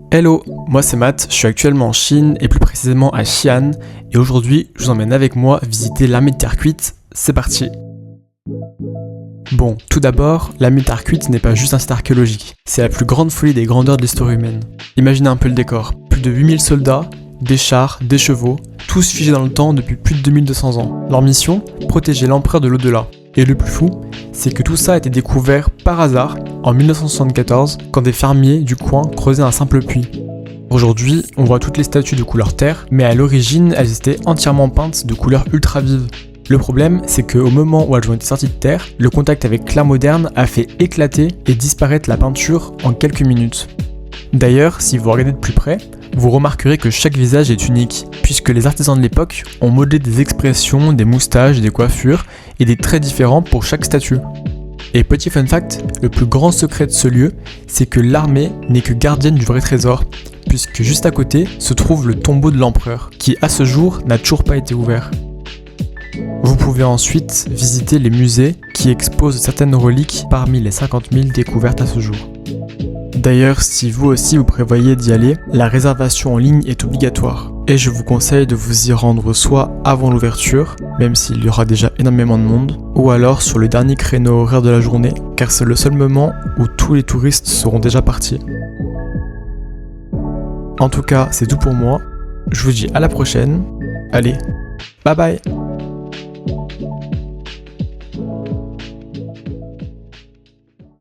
Hello, moi c'est Matt, je suis actuellement en Chine et plus précisément à Xi'an et aujourd'hui je vous emmène avec moi visiter l'armée de terre cuite, c'est parti. Bon, tout d'abord, l'armée de terre cuite n'est pas juste un site archéologique, c'est la plus grande folie des grandeurs de l'histoire humaine. Imaginez un peu le décor, plus de 8000 soldats, des chars, des chevaux, tous figés dans le temps depuis plus de 2200 ans. Leur mission, protéger l'empereur de l'au-delà. Et le plus fou, c'est que tout ça a été découvert par hasard en 1974 quand des fermiers du coin creusaient un simple puits. Aujourd'hui, on voit toutes les statues de couleur terre, mais à l'origine, elles étaient entièrement peintes de couleurs ultra vives. Le problème, c'est qu'au moment où elles ont été sorties de terre, le contact avec l'art moderne a fait éclater et disparaître la peinture en quelques minutes. D'ailleurs, si vous regardez de plus près, vous remarquerez que chaque visage est unique, puisque les artisans de l'époque ont modelé des expressions, des moustaches, des coiffures et des traits différents pour chaque statue. Et petit fun fact, le plus grand secret de ce lieu, c'est que l'armée n'est que gardienne du vrai trésor, puisque juste à côté se trouve le tombeau de l'empereur, qui à ce jour n'a toujours pas été ouvert. Vous pouvez ensuite visiter les musées qui exposent certaines reliques parmi les 50 000 découvertes à ce jour. D'ailleurs, si vous aussi vous prévoyez d'y aller, la réservation en ligne est obligatoire. Et je vous conseille de vous y rendre soit avant l'ouverture, même s'il y aura déjà énormément de monde, ou alors sur le dernier créneau horaire de la journée, car c'est le seul moment où tous les touristes seront déjà partis. En tout cas, c'est tout pour moi. Je vous dis à la prochaine. Allez, bye bye!